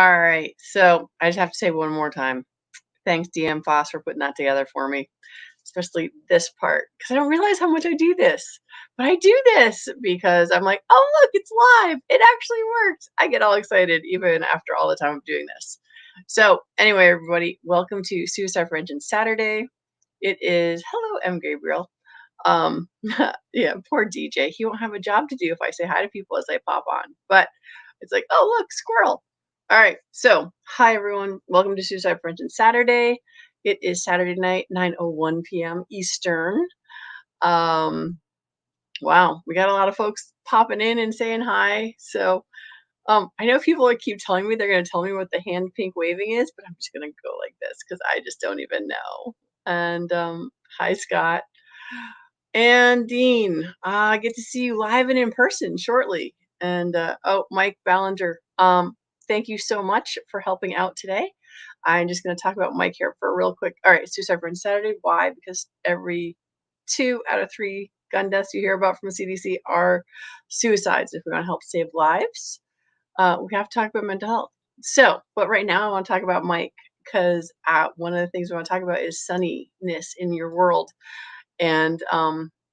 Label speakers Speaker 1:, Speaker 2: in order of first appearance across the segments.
Speaker 1: All right. So I just have to say one more time. Thanks, DM Foss, for putting that together for me, especially this part, because I don't realize how much I do this. But I do this because I'm like, oh, look, it's live. It actually worked. I get all excited even after all the time of doing this. So, anyway, everybody, welcome to Suicide Prevention Saturday. It is, hello, M. Gabriel. Um, yeah, poor DJ. He won't have a job to do if I say hi to people as I pop on. But it's like, oh, look, squirrel. All right. So, hi, everyone. Welcome to Suicide Prevention Saturday. It is Saturday night, 9:01 p.m. Eastern. Um, wow, we got a lot of folks popping in and saying hi. So, I know people like keep telling me they're going to tell me what the hand pink waving is, but I'm just going to go like this because I just don't even know. And hi, Scott. And Dean, I get to see you live and in person shortly. And oh, Mike Ballinger, thank you so much for helping out today. I'm just going to talk about Mike here for real quick. All right, Suicide Prevention Saturday. Why? Because every 2 out of 3 gun deaths you hear about from the CDC are suicides. If we want to help save lives, we have to talk about mental health. So, but right now I want to talk about Mike because one of the things we want to talk about is sunniness in your world and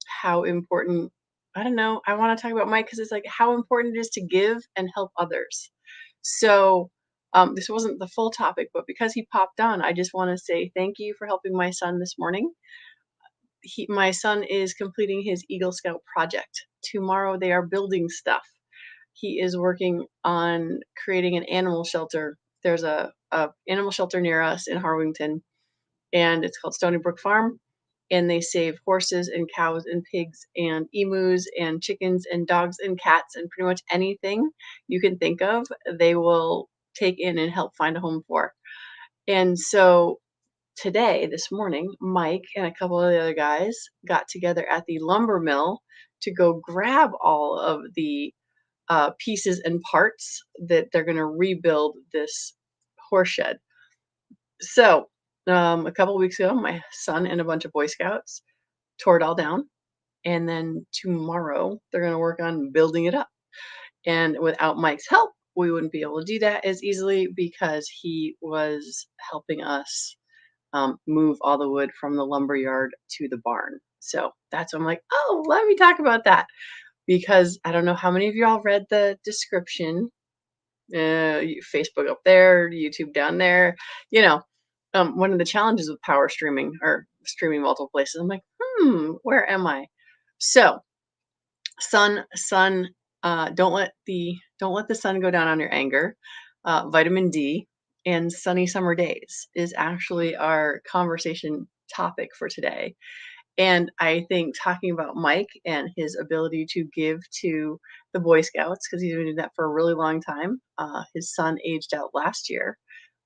Speaker 1: how important. I don't know. I want to talk about Mike because it's like how important it is to give and help others. So this wasn't the full topic, but because he popped on, I just want to say thank you for helping my son this morning. My son is completing his Eagle Scout project. Tomorrow they are building stuff. He is working on creating an animal shelter. There's a animal shelter near us in Harwington, and it's called Stony Brook Farm. And they save horses and cows and pigs and emus and chickens and dogs and cats and pretty much anything you can think of, they will take in and help find a home for. And so today, this morning, Mike and a couple of the other guys got together at the lumber mill to go grab all of the pieces and parts that they're going to rebuild this horse shed. So, a couple of weeks ago, my son and a bunch of Boy Scouts tore it all down. And then tomorrow, they're going to work on building it up. And without Mike's help, we wouldn't be able to do that as easily because he was helping us move all the wood from the lumber yard to the barn. So that's when I'm like, oh, let me talk about that. Because I don't know how many of y'all read the description, Facebook up there, YouTube down there. You know, one of the challenges with power streaming or streaming multiple places, I'm like, where am I? So, sun, don't let the sun go down on your anger. Vitamin D and sunny summer days is actually our conversation topic for today. And I think talking about Mike and his ability to give to the Boy Scouts, because he's been doing that for a really long time. His son aged out last year,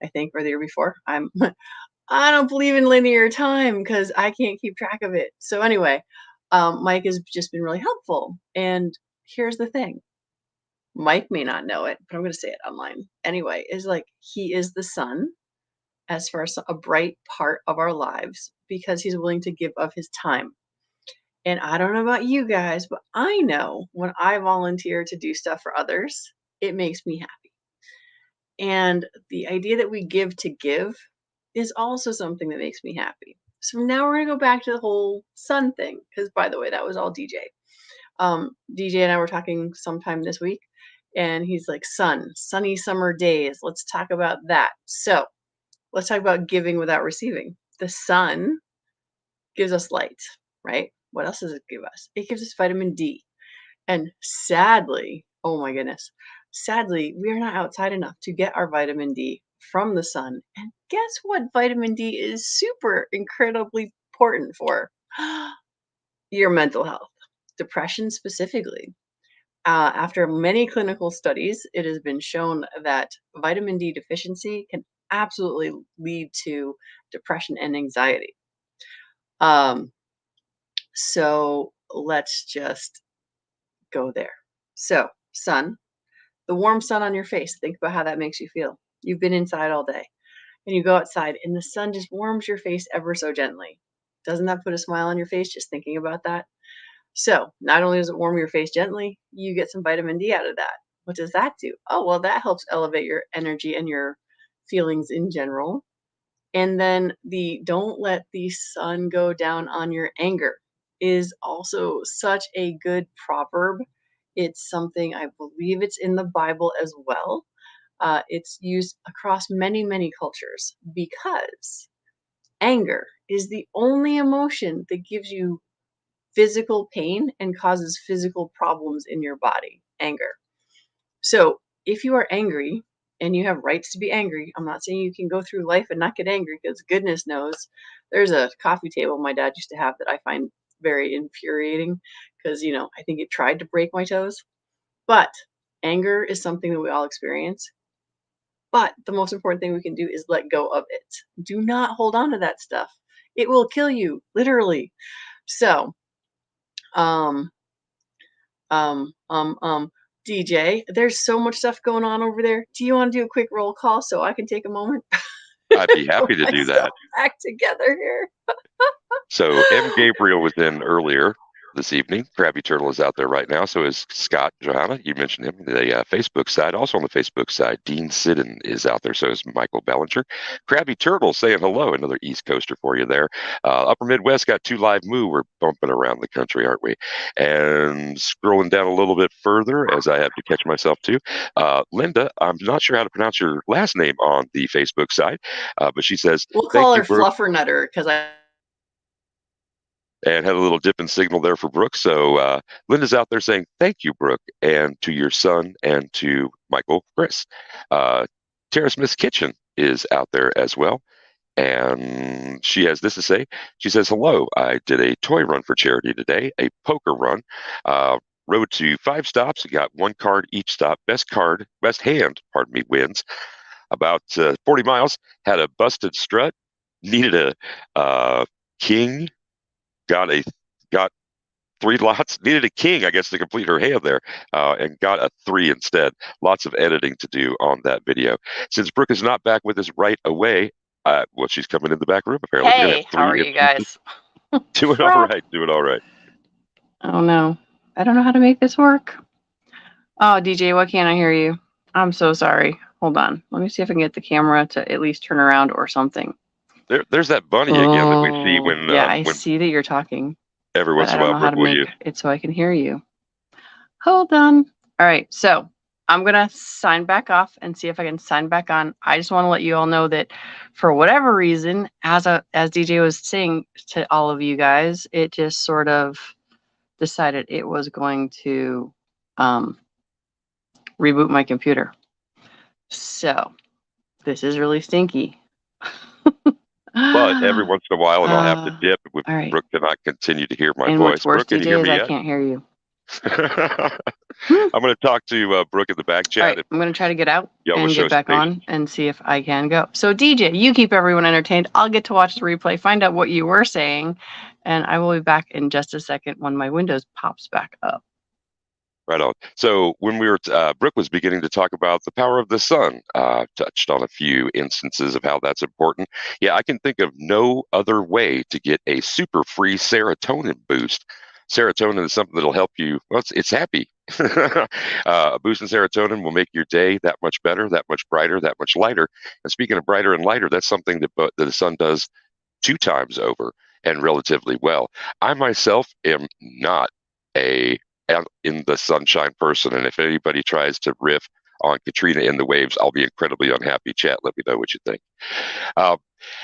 Speaker 1: I think, or the year before. I don't believe in linear time because I can't keep track of it. So anyway, Mike has just been really helpful. And here's the thing. Mike may not know it, but I'm going to say it online. Anyway, is like he is the sun as far as a bright part of our lives because he's willing to give of his time. And I don't know about you guys, but I know when I volunteer to do stuff for others, it makes me happy. And the idea that we give to give is also something that makes me happy. So now we're going to go back to the whole sun thing. Because, by the way, that was all DJ. DJ and I were talking sometime this week, and he's like, sunny summer days. Let's talk about that. So let's talk about giving without receiving. The sun gives us light, right? What else does it give us? It gives us vitamin D. And sadly, oh my goodness, sadly, we are not outside enough to get our vitamin D from the sun. And guess what vitamin D is super incredibly important for? Your mental health, depression specifically. After many clinical studies, it has been shown that vitamin D deficiency can absolutely lead to depression and anxiety. So let's just go there. So, sun, the warm sun on your face. Think about how that makes you feel. You've been inside all day and you go outside and the sun just warms your face ever so gently. Doesn't that put a smile on your face just thinking about that? So, not only does it warm your face gently, you get some vitamin D out of that. What does that do? Oh, well, that helps elevate your energy and your feelings in general. And then the don't let the sun go down on your anger is also such a good proverb. It's something I believe it's in the Bible as well. It's used across many, many cultures because anger is the only emotion that gives you physical pain and causes physical problems in your body. Anger. So if you are angry and you have rights to be angry, I'm not saying you can go through life and not get angry because goodness knows there's a coffee table my dad used to have that I find very infuriating because, I think it tried to break my toes. But anger is something that we all experience. But the most important thing we can do is let go of it. Do not hold on to that stuff. It will kill you, literally. So, um, um, um, um, DJ, there's so much stuff going on over there. Do you want to do a quick roll call so I can take a moment?
Speaker 2: I'd be
Speaker 1: Put
Speaker 2: happy to do
Speaker 1: myself
Speaker 2: that.
Speaker 1: back together here.
Speaker 2: So M. Gabriel was in earlier this evening. Krabby Turtle is out there right now. So is Scott Johanna. You mentioned him. The Facebook side. Also on the Facebook side, Dean Sidden is out there. So is Michael Bellinger. Krabby Turtle saying hello. Another East Coaster for you there. Upper Midwest got 2 Live Moo. We're bumping around the country, aren't we? And scrolling down a little bit further, as I have to catch myself too. Linda, I'm not sure how to pronounce your last name on the Facebook side, but she says,
Speaker 1: We'll
Speaker 2: "Thank
Speaker 1: call
Speaker 2: you,
Speaker 1: her
Speaker 2: Brooke,"
Speaker 1: Fluffernutter because I
Speaker 2: and had a little dip and signal there for Brooke. So Linda's out there saying, "Thank you, Brooke, and to your son and to Michael Chris." Uh, Tara Smith's Kitchen is out there as well. And she has this to say. She says, "Hello, I did a toy run for charity today, a poker run. Rode to 5 stops, got 1 card each stop. Best hand, pardon me, wins. About 40 miles, had a busted strut, needed a king, got a got 3 lots, needed a king, I guess, to complete her hand there, and got a 3 instead. Lots of editing to do on that video. Since Brooke is not back with us right away, well, she's coming in the back room. Apparently, we're gonna
Speaker 1: Hey,
Speaker 2: have
Speaker 1: how
Speaker 2: 3
Speaker 1: are you
Speaker 2: instances.
Speaker 1: guys?
Speaker 2: Doing all
Speaker 1: Crap.
Speaker 2: right, doing all right.
Speaker 1: Oh no. I don't know how to make this work. Oh, DJ, why can't I hear you? I'm so sorry. Hold on. Let me see if I can get the camera to at least turn around or something.
Speaker 2: There's that bunny again that we see
Speaker 1: Oh, yeah, I
Speaker 2: when
Speaker 1: see that you're talking,
Speaker 2: every
Speaker 1: but
Speaker 2: once
Speaker 1: I
Speaker 2: in a
Speaker 1: don't
Speaker 2: while,
Speaker 1: know how
Speaker 2: Brooke
Speaker 1: to
Speaker 2: will
Speaker 1: make
Speaker 2: use.
Speaker 1: it so I can hear you. Hold on. All right, so I'm gonna sign back off and see if I can sign back on. I just want to let you all know that for whatever reason, as DJ was saying to all of you guys, it just sort of decided it was going to um, reboot my computer. So this is really stinky.
Speaker 2: But every once in a while, and I'll have to dip if
Speaker 1: All right.
Speaker 2: Brooke cannot continue to hear my
Speaker 1: And what's
Speaker 2: voice.
Speaker 1: worse,
Speaker 2: Brooke, can you hear
Speaker 1: DJ, is
Speaker 2: me
Speaker 1: I
Speaker 2: yet?
Speaker 1: can't hear you.
Speaker 2: I'm going to talk to Brooke in the back
Speaker 1: All
Speaker 2: chat.
Speaker 1: right, I'm going to try to get out
Speaker 2: Y'all will
Speaker 1: and
Speaker 2: show
Speaker 1: get
Speaker 2: some
Speaker 1: back
Speaker 2: patience.
Speaker 1: on and see if I can go. So, DJ, you keep everyone entertained. I'll get to watch the replay, find out what you were saying, and I will be back in just a second when my Windows pops back up.
Speaker 2: Right on. So when we were, Brooke was beginning to talk about the power of the sun, touched on a few instances of how that's important. Yeah, I can think of no other way to get a super free serotonin boost. Serotonin is something that'll help you. Well, it's happy. A boost in serotonin will make your day that much better, that much brighter, that much lighter. And speaking of brighter and lighter, that's something that the sun does 2 times over and relatively well. I myself am not a out in the sunshine person, and if anybody tries to riff on Katrina in the waves, I'll be incredibly unhappy. Chat, let me know what you think. Uh,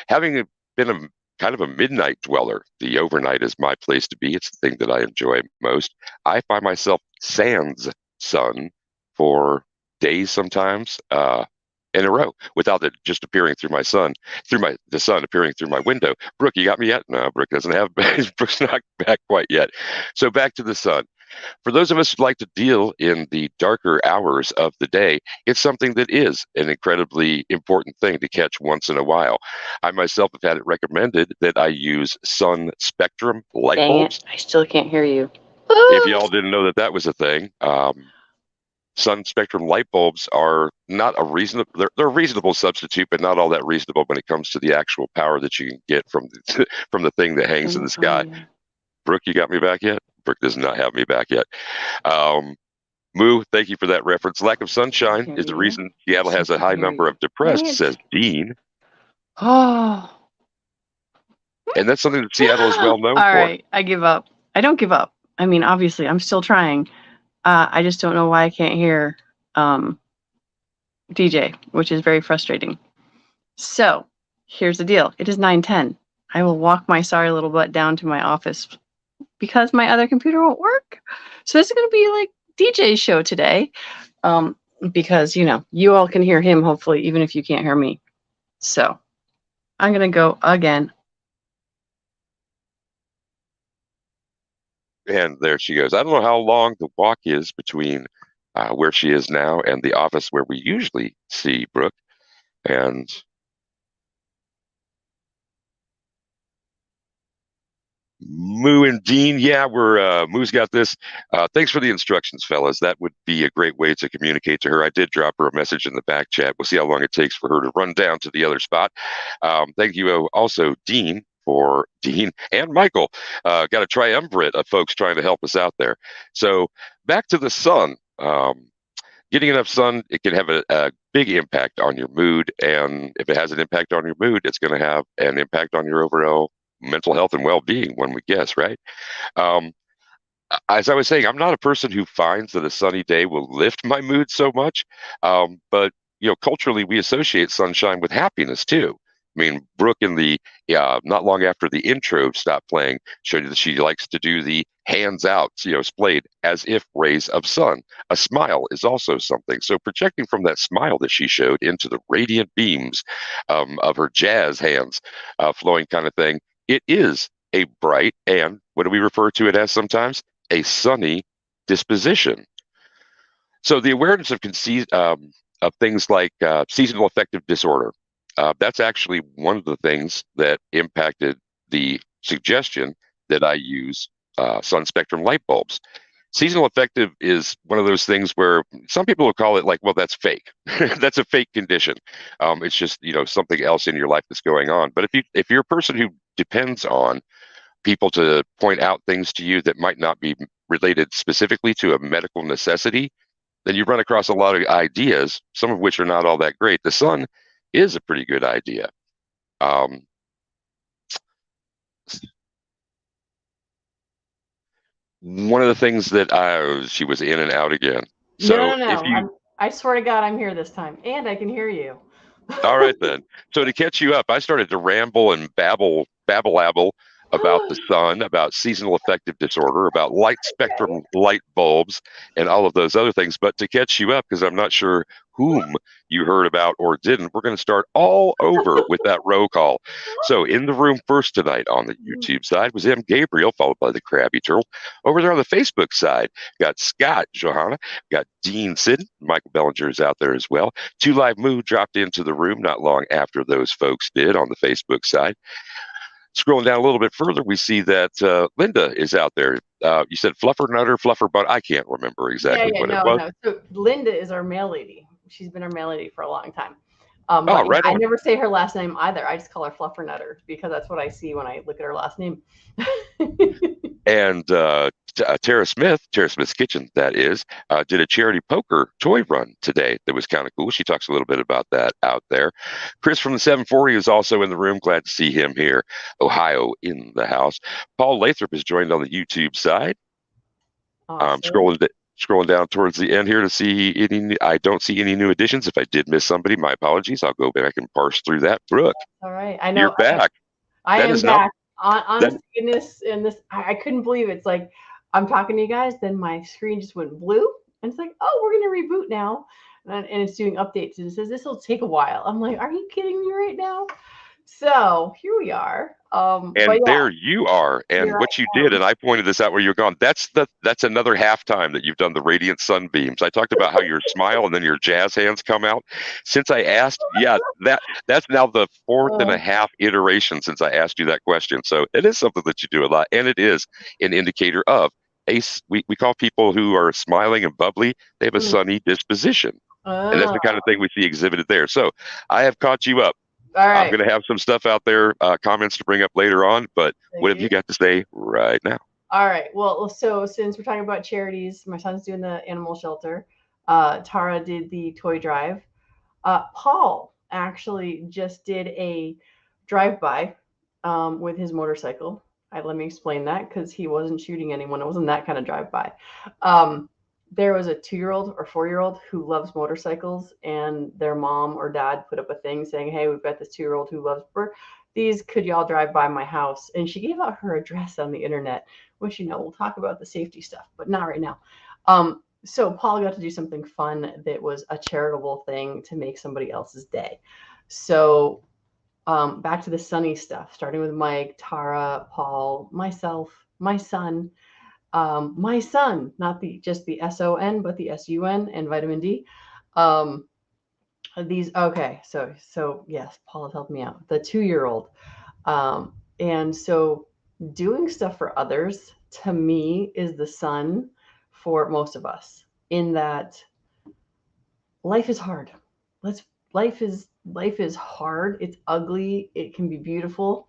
Speaker 2: Having been a kind of a midnight dweller, the overnight is my place to be. It's the thing that I enjoy most. I find myself sans sun for days sometimes. In a row without it just appearing through the sun appearing through my window. Brooke, you got me yet? No, Brooke doesn't have Brooke's not back quite yet. So back to the sun. For those of us who like to deal in the darker hours of the day, it's something that is an incredibly important thing to catch once in a while. I myself have had it recommended that I use sun spectrum light
Speaker 1: Dang
Speaker 2: bulbs.
Speaker 1: it, I still can't hear you.
Speaker 2: If y'all didn't know that that was a thing, sun spectrum light bulbs are not a reasonable they're a reasonable substitute, but not all that reasonable when it comes to the actual power that you can get from from the thing that hangs in the sky. Brooke, you got me back yet? Brooke does not have me back yet. Um, Moo, thank you for that reference. Lack of
Speaker 1: I
Speaker 2: sunshine
Speaker 1: hear
Speaker 2: is the
Speaker 1: you.
Speaker 2: reason Seattle
Speaker 1: She
Speaker 2: has a
Speaker 1: can
Speaker 2: high
Speaker 1: hear
Speaker 2: number
Speaker 1: you.
Speaker 2: of
Speaker 1: Dang
Speaker 2: depressed,
Speaker 1: it.
Speaker 2: says Dean.
Speaker 1: Oh.
Speaker 2: And that's something that Seattle is well known
Speaker 1: All
Speaker 2: for.
Speaker 1: right. I give up. I don't give up. I mean, obviously, I'm still trying. I just don't know why I can't hear DJ, which is very frustrating. So here's the deal. It is 9:10. I will walk my sorry little butt down to my office because my other computer won't work. So this is going to be like DJ's show today, because you all can hear him hopefully, even if you can't hear me. So I'm going to go again.
Speaker 2: And there she goes. I don't know how long the walk is between where she is now and the office where we usually see Brooke. And Moo and Dean, yeah, we're Moo's got this. Thanks for the instructions, fellas. That would be a great way to communicate to her. I did drop her a message in the back chat. We'll see how long it takes for her to run down to the other spot. Thank you also, Dean, for Dean and Michael. Got a triumvirate of folks trying to help us out there. So back to the sun. Getting enough sun, it can have a big impact on your mood. And if it has an impact on your mood, it's going to have an impact on your overall mental health and well-being, one would guess, right? Um, as I was saying, I'm not a person who finds that a sunny day will lift my mood so much. But culturally, we associate sunshine with happiness too. I mean, Brooke in the not long after the intro stopped playing showed you that she likes to do the hands out, splayed as if rays of sun. A smile is also something. So projecting from that smile that she showed into the radiant beams of her jazz hands, flowing kind of thing, it is a bright and what do we refer to it as sometimes? A sunny disposition. So the awareness of things like seasonal affective disorder, that's actually one of the things that impacted the suggestion that I use sun spectrum light bulbs. Seasonal affective is one of those things where some people will call it like, well, that's fake. That's a fake condition. It's just something else in your life that's going on. But if you're a person who depends on people to point out things to you that might not be related specifically to a medical necessity, then you run across a lot of ideas, some of which are not all that great. The sun is a pretty good idea. Um, One of the things that she was in and out again. So if you,
Speaker 1: I swear to God, I'm here this time, and I can hear you.
Speaker 2: all right then. So to catch you up, I started to ramble and babble about the sun, about seasonal affective disorder, about light spectrum light bulbs, and all of those other things. But to catch you up, because I'm not sure whom you heard about or didn't, we're going to start all over with that roll call. So in the room first tonight on the YouTube side was M. Gabriel, followed by the Krabby Turtle. Over there on the Facebook side, got Scott Johanna, got Dean Sid, Michael Bellinger is out there as well. Two Live Moo dropped into the room not long after those folks did on the Facebook side. Scrolling down a little bit further, we see that Linda is out there. You said Fluffer Nutter, Fluffer Butt. I can't remember exactly what it was.
Speaker 1: No. So Linda is our mail lady. She's been our mail lady for a long time.
Speaker 2: Oh,
Speaker 1: But
Speaker 2: right
Speaker 1: I
Speaker 2: on.
Speaker 1: never say her last name either. I just call her Fluffer Nutter because that's what I see when I look at her last name.
Speaker 2: And Tara Smith's Kitchen, that is, did a charity poker toy run today that was kind of cool. She talks a little bit about that out there. Chris from the 740 is also in the room. Glad to see him here. Ohio in the house. Paul Lathrop is joined on the YouTube side.
Speaker 1: Awesome.
Speaker 2: Scrolling down towards the end here to see any. I don't see any new additions. If I did miss somebody, my apologies. I'll go back and parse through that. Brooke,
Speaker 1: all right. I know.
Speaker 2: you're back.
Speaker 1: I
Speaker 2: That
Speaker 1: am
Speaker 2: is not
Speaker 1: back.
Speaker 2: that.
Speaker 1: On goodness, and this I couldn't believe it. It's like I'm talking to you guys, then my screen just went blue, and it's like, oh, we're gonna reboot now, and it's doing updates. And it says this will take a while. I'm like, are you kidding me right now? So here we are.
Speaker 2: And
Speaker 1: but yeah,
Speaker 2: there you are. And
Speaker 1: here
Speaker 2: what you
Speaker 1: I
Speaker 2: did,
Speaker 1: am.
Speaker 2: and I pointed this out where you're gone. That's another halftime that you've done the radiant sunbeams. I talked about how your smile and then your jazz hands come out. Since I asked, yeah, that's now the fourth and a half iteration since I asked you that question. So it is something that you do a lot, and it is an indicator of we call people who are smiling and bubbly, they have a sunny disposition. And that's the kind of thing we see exhibited there. So I have caught you up.
Speaker 1: All right.
Speaker 2: I'm going to have some stuff out there, comments to bring up later on, but what have you got to say right now?
Speaker 1: All right. Well, so since we're talking about charities, my son's doing the animal shelter. Tara did the toy drive. Paul actually just did a drive-by with his motorcycle. Let me explain that because he wasn't shooting anyone. It wasn't that kind of drive-by. Um, there was a 2-year-old or 4-year-old who loves motorcycles, and their mom or dad put up a thing saying, "Hey, we've got this 2-year-old who loves these. Could y'all drive by my house?" And she gave out her address on the internet, which we'll talk about the safety stuff, but not right now. So Paul got to do something fun that was a charitable thing to make somebody else's day. So back to the sunny stuff, starting with Mike, Tara, Paul, myself, my son, not just the SON, but the SUN and vitamin D. Okay, so yes, Paul has helped me out. The 2-year-old, and so doing stuff for others to me is the sun for most of us. In that life is hard. Let's life is hard. It's ugly. It can be beautiful,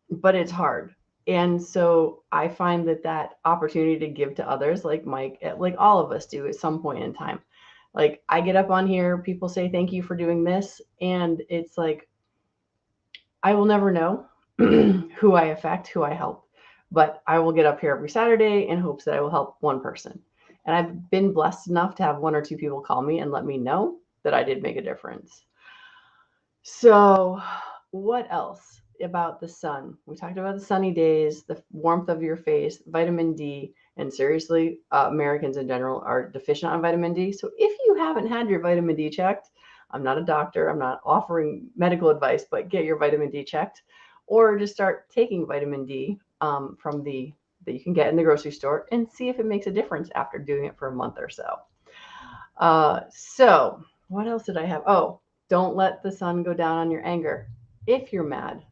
Speaker 1: but it's hard. And so I find that opportunity to give to others, like Mike, like all of us do at some point in time. Like I get up on here, people say thank you for doing this, and it's like I will never know who I affect, who I help, but I will get up here every Saturday in hopes that I will help one person. And I've been blessed enough to have 1 or 2 people call me and let me know that I did make a difference. So, what else about the sun? We talked about the sunny days, the warmth of your face, vitamin D, and seriously, Americans in general are deficient on vitamin D. So, if you haven't had your vitamin D checked, I'm not a doctor, I'm not offering medical advice, but get your vitamin D checked or just start taking vitamin D from that you can get in the grocery store and see if it makes a difference after doing it for a month or so. So, what else did I have? Oh, don't let the sun go down on your anger. If you're mad,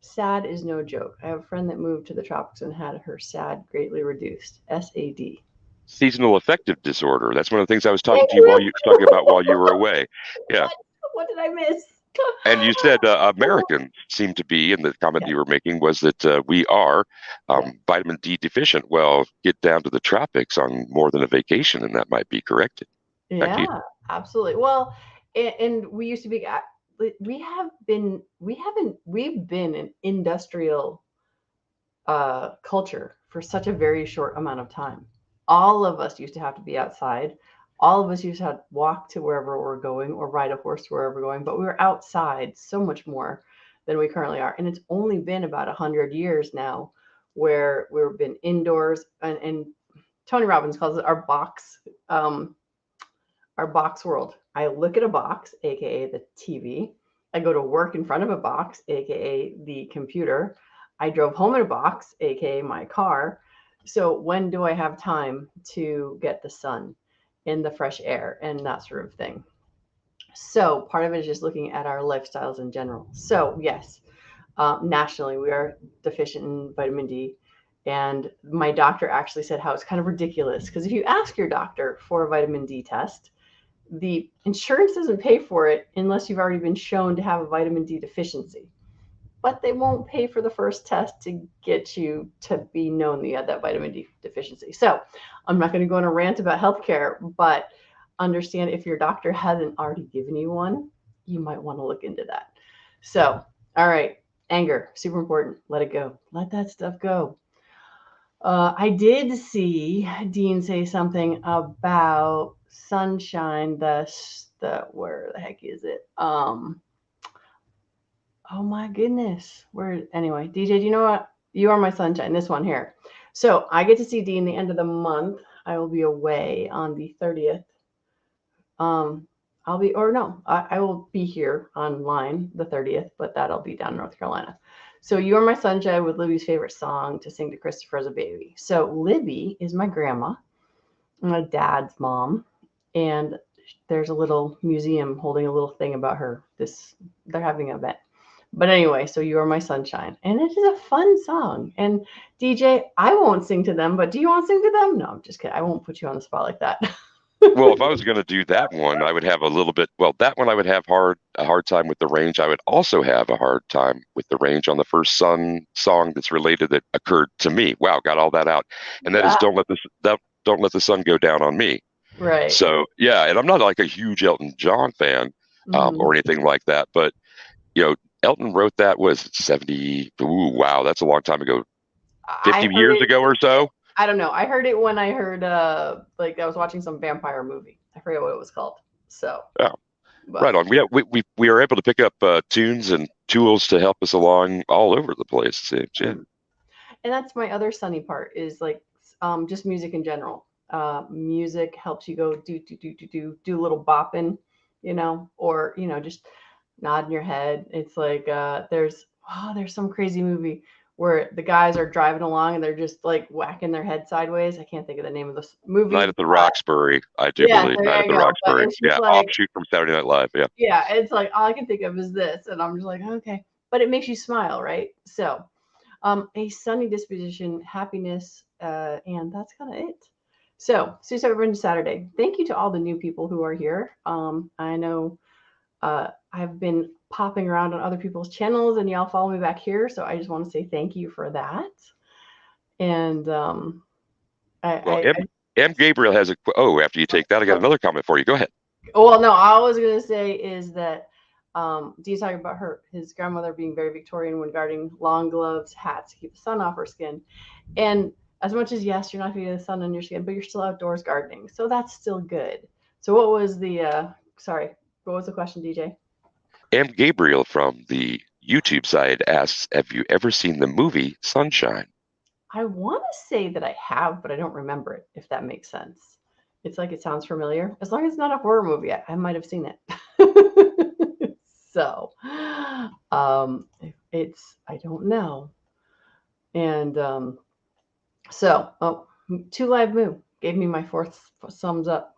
Speaker 1: sad is no joke. I have a friend that moved to the tropics and had her SAD greatly reduced. SAD.
Speaker 2: Seasonal affective disorder. That's one of the things I was talking
Speaker 1: Thank
Speaker 2: to you
Speaker 1: you.
Speaker 2: talking about while you were away. Yeah.
Speaker 1: What? What did I miss?
Speaker 2: And you said Americans seem to be, and the comment
Speaker 1: Yeah.
Speaker 2: you were making was that we are
Speaker 1: Yeah.
Speaker 2: vitamin D deficient. Well, get down to the tropics on more than a vacation, and that might be corrected. Back to you.
Speaker 1: Yeah, absolutely. Well, and we used to be we've been an industrial culture for such a very short amount of time. All of us used to have to be outside. All of us used to have to walk to wherever we're going or ride a horse to wherever we're going, but we were outside so much more than we currently are. And it's only been about 100 years now where we've been indoors, and Tony Robbins calls it our box world. I look at a box, aka the TV. I go to work in front of a box, aka the computer. I drove home in a box, aka my car. So when do I have time to get the sun and the fresh air and that sort of thing? So part of it is just looking at our lifestyles in general. So yes, nationally we are deficient in vitamin D. And my doctor actually said how it's kind of ridiculous because if you ask your doctor for a vitamin D test, the insurance doesn't pay for it unless you've already been shown to have a vitamin D deficiency. But they won't pay for the first test to get you to be known that you had that vitamin D deficiency. So I'm not going to go on a rant about healthcare, but understand if your doctor hasn't already given you one, you might want to look into that. So, all right, anger, super important. Let it go. Let that stuff go. I did see Dean say something about sunshine. The where the heck is it? Oh my goodness. Where anyway, DJ, do you know what? You are my sunshine. This one here. So I get to see Dean the end of the month. I will be away on the 30th. Um, I'll be, or no, I will be here online the 30th, but that'll be down in North Carolina. So You Are My Sunshine with Libby's favorite song to sing to Christopher as a baby. So Libby is my grandma, my dad's mom, and there's a little museum holding a little thing about her. They're having an event. But anyway, so You Are My Sunshine. And it is a fun song. And DJ, I won't sing to them, but do you want to sing to them? No, I'm just kidding. I won't put you on the spot like that.
Speaker 2: Well, if I was going to do that one, I would have a little bit. Well, that one I would have a hard time with the range. I would also have a hard time with the range on the first Sun song that's related that occurred to me. Wow, got all that out. And that is
Speaker 1: Ah,
Speaker 2: don't let the sun go down on me.
Speaker 1: right.
Speaker 2: So yeah, and I'm not like a huge Elton John fan
Speaker 1: Hmm.
Speaker 2: or anything like that, but you know, Elton wrote that was 70. Ooh, wow, that's a long time ago.
Speaker 1: I
Speaker 2: 50
Speaker 1: heard
Speaker 2: years
Speaker 1: it.
Speaker 2: ago or so.
Speaker 1: I don't know. I heard it when I heard like I was watching some vampire movie. I forget what it was called. So,
Speaker 2: Yeah, right
Speaker 1: but
Speaker 2: on. We are able to pick up tunes and tools to help us along all over the place. It seems. Yeah.
Speaker 1: mm. And that's my other sunny part is like just music in general. Music helps you go do a little bopping, or just nodding your head. It's like there's some crazy movie where the guys are driving along and they're just like whacking their head sideways. I can't think of the name of this
Speaker 2: Night
Speaker 1: movie.
Speaker 2: at the Roxbury, I do
Speaker 1: Yeah,
Speaker 2: believe. Night
Speaker 1: there
Speaker 2: at
Speaker 1: you
Speaker 2: the
Speaker 1: go. But
Speaker 2: Roxbury.
Speaker 1: it's just
Speaker 2: Yeah,
Speaker 1: like
Speaker 2: offshoot from Saturday Night Live. Yeah.
Speaker 1: yeah, it's like all I can think of is this, and I'm just like okay, but it makes you smile, right? So a sunny disposition, happiness, and that's kind of it. So, Suicide Revenge Saturday. Thank you to all the new people who are here. I know I've been popping around on other people's channels, and y'all follow me back here. So I just want to say thank you for that. And
Speaker 2: Well,
Speaker 1: I
Speaker 2: M. Gabriel has a. Oh, after you take that, I got
Speaker 1: oh,
Speaker 2: another comment for you. Go ahead.
Speaker 1: well, no, all I was gonna say is that Dee talking about his grandmother being very Victorian when guarding long gloves, hats to keep the sun off her skin. And as much as yes, you're not getting the sun on your skin, but you're still outdoors gardening, so that's still good. So what was the sorry? What was the question, DJ?
Speaker 2: M. Gabriel from the YouTube side asks, "Have you ever seen the movie Sunshine?"
Speaker 1: I want to say that I have, but I don't remember it. If that makes sense, it's like it sounds familiar. As long as it's not a horror movie, I might have seen it. So, it's I don't know. And oh, Two Live Moo gave me my fourth thumbs up.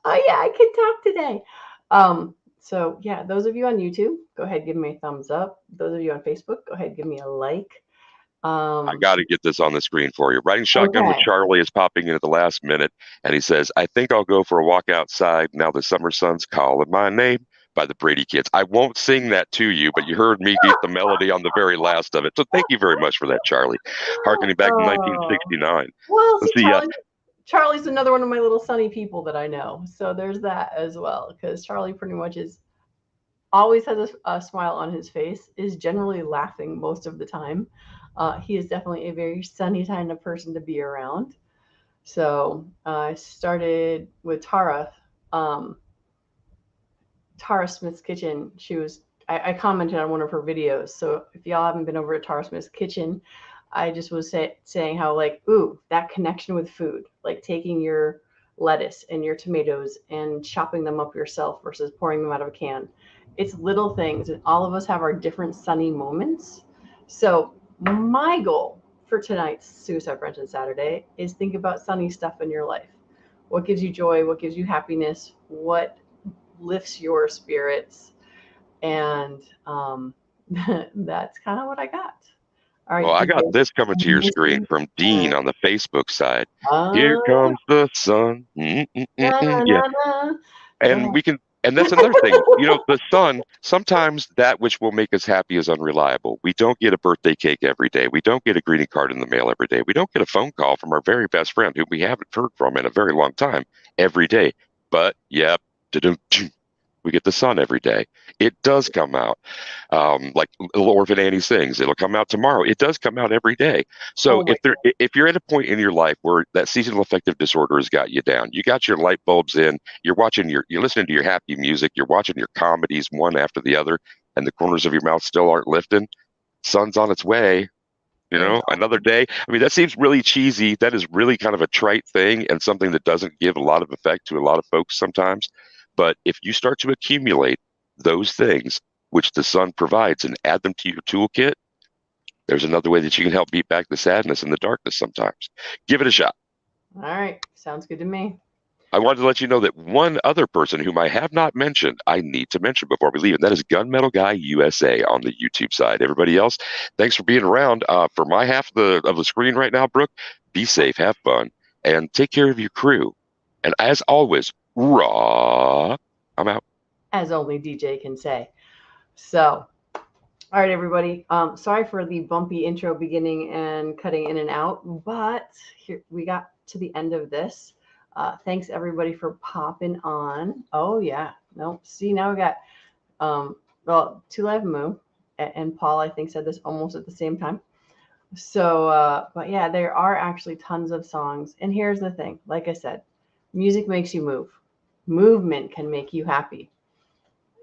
Speaker 1: Oh yeah, I can talk today. So yeah, those of you on YouTube, go ahead, give me a thumbs up. Those of you on Facebook, go ahead, give me a like.
Speaker 2: I
Speaker 1: Um,
Speaker 2: got to get this on the screen for you. Riding Shotgun with
Speaker 1: okay.
Speaker 2: Charlie is popping in at the last minute, and he says, "I think I'll go for a walk outside now the summer sun's calling my name." By the Brady Kids. I won't sing that to you, but you heard me get the melody on the very last of it. So thank you very much for that, Charlie. Harkening back to
Speaker 1: Oh,
Speaker 2: 1969.
Speaker 1: well,
Speaker 2: Let's
Speaker 1: see,
Speaker 2: see.
Speaker 1: Charlie's another one of my little sunny people that I know. So there's that as well, because Charlie pretty much is always has a smile on his face, is generally laughing most of the time. He is definitely a very sunny kind of person to be around. So I started with Tara, um, Tara Smith's Kitchen. I commented on one of her videos. So if y'all haven't been over at Tara Smith's Kitchen, I just was saying how like, ooh, that connection with food, like taking your lettuce and your tomatoes and chopping them up yourself versus pouring them out of a can. It's little things, and all of us have our different sunny moments. So my goal for tonight's Suicide Prevention Saturday is think about sunny stuff in your life. What gives you joy? What gives you happiness? What lifts your spirits? And that's kind of what I got. All
Speaker 2: Well,
Speaker 1: right,
Speaker 2: I got
Speaker 1: DJ.
Speaker 2: this coming to your screen from Dean on the Facebook side. Here
Speaker 1: Uh,
Speaker 2: comes the sun.
Speaker 1: na, na,
Speaker 2: Yeah.
Speaker 1: na, na. Go
Speaker 2: And
Speaker 1: ahead.
Speaker 2: we can, and that's another thing. You know, the sun, sometimes that which will make us happy is unreliable. We don't get a birthday cake every day. We don't get a greeting card in the mail every day. We don't get a phone call from our very best friend who we haven't heard from in a very long time every day. But, yep, we get the sun every day. It does come out. Like Little Orphan Annie sings, it'll come out tomorrow. It does come out every day. So
Speaker 1: Oh my
Speaker 2: if you're at a point in your life where that seasonal affective disorder has got you down, you got your light bulbs in, you're listening to your happy music, you're watching your comedies one after the other, and the corners of your mouth still aren't lifting. Sun's on its way. You
Speaker 1: God.
Speaker 2: know, another day. I mean, that seems really cheesy. That is really kind of a trite thing and something that doesn't give a lot of effect to a lot of folks sometimes. But if you start to accumulate those things, which the sun provides, and add them to your toolkit, there's another way that you can help beat back the sadness and the darkness sometimes. Give it a shot.
Speaker 1: All right, sounds good to me.
Speaker 2: I wanted to let you know that one other person whom I have not mentioned, I need to mention before we leave, and that is Gunmetal Guy USA on the YouTube side. Everybody else, thanks for being around. For my half of the screen right now, Brooke, be safe, have fun, and take care of your crew. And as always, raw. I'm out.
Speaker 1: As only DJ can say. So, all right, everybody. Sorry for the bumpy intro beginning and cutting in and out, but here we got to the end of this. Thanks everybody for popping on. Oh yeah, no, see now we got well, Two Live Moo and Paul, I think, said this almost at the same time. So, but yeah, there are actually tons of songs. And here's the thing, like I said, music makes you move. Movement can make you happy.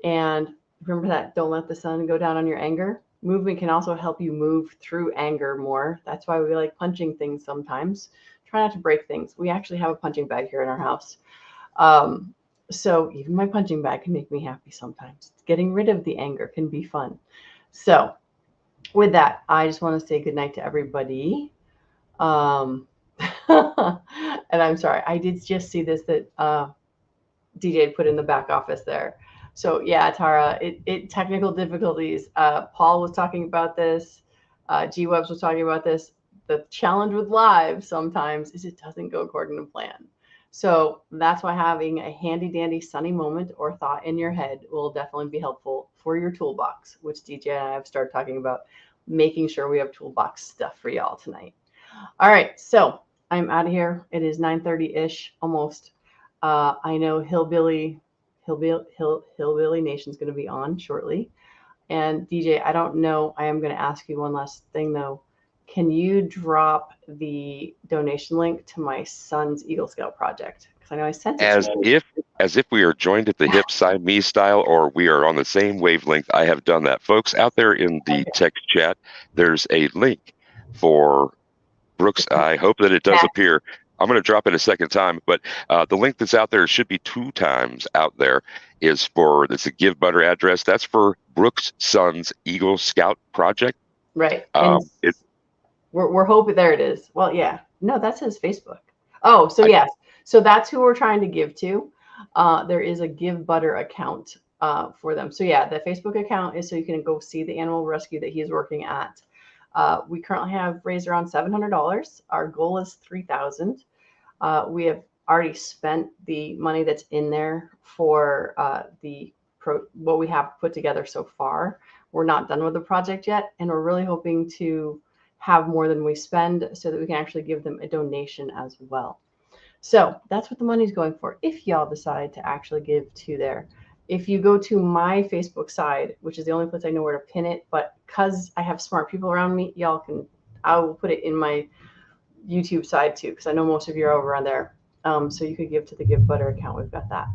Speaker 1: And remember that, don't let the sun go down on your anger. Movement can also help you move through anger more. That's why we like punching things sometimes. Try not to break things. We actually have a punching bag here in our house. So even my punching bag can make me happy sometimes. Getting rid of the anger can be fun. So with that, I just want to say goodnight to everybody. And I'm sorry, I did just see this that DJ had put in the back office there. So yeah, Tara, it technical difficulties. Paul was talking about this. G Webs was talking about this. The challenge with live sometimes is it doesn't go according to plan. So that's why having a handy dandy sunny moment or thought in your head will definitely be helpful for your toolbox, which DJ and I have started talking about, making sure we have toolbox stuff for y'all tonight. All right, so I'm out of here. It is 9:30-ish almost. I know Hillbilly Nation's going to be on shortly. And DJ, I don't know. I am going to ask you one last thing though. Can you drop the donation link to my son's Eagle Scout project? Because I know I sent it
Speaker 2: As
Speaker 1: to you.
Speaker 2: as if we are joined at the hip Siamese style, or we are on the same wavelength. I have done that. Folks out there in the text chat, there's a link for Brooks. I hope that it does appear. I'm going to drop it a second time, but the link that's out there should be 2 times out there. It's a Give Butter address. That's for Brooks' son's Eagle Scout project.
Speaker 1: Right. We're hoping, there it is. Well, yeah. No, that's his Facebook. Oh, so yes. So that's who we're trying to give to. There is a Give Butter account for them. So yeah, the Facebook account is so you can go see the animal rescue that he's working at. We currently have raised around $700. Our goal is $3,000. We have already spent the money that's in there for what we have put together so far. We're not done with the project yet, and we're really hoping to have more than we spend so that we can actually give them a donation as well. So that's what the money's going for, if y'all decide to actually give to there. If you go to my Facebook side, which is the only place I know where to pin it, but because I have smart people around me, I will put it in my YouTube side too, because I know most of you are over on there. So you could give to the Give Butter account. We've got that.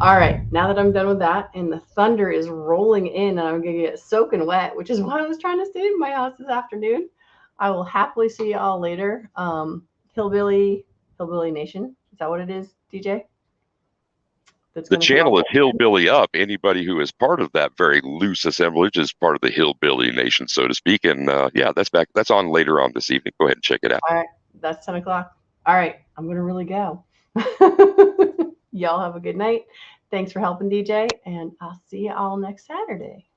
Speaker 1: All right, now that I'm done with that and the thunder is rolling in and I'm going to get soaking wet, which is why I was trying to stay in my house this afternoon, I will happily see you all later. Hillbilly Nation. Is that what it is, DJ?
Speaker 2: The channel is Hillbilly Up. Anybody who is part of that very loose assemblage is part of the Hillbilly Nation, so to speak. And yeah, that's on later on this evening. Go ahead and check it out.
Speaker 1: All right, that's 10 o'clock. All right, I'm going to really go. Y'all have a good night. Thanks for helping, DJ, and I'll see you all next Saturday.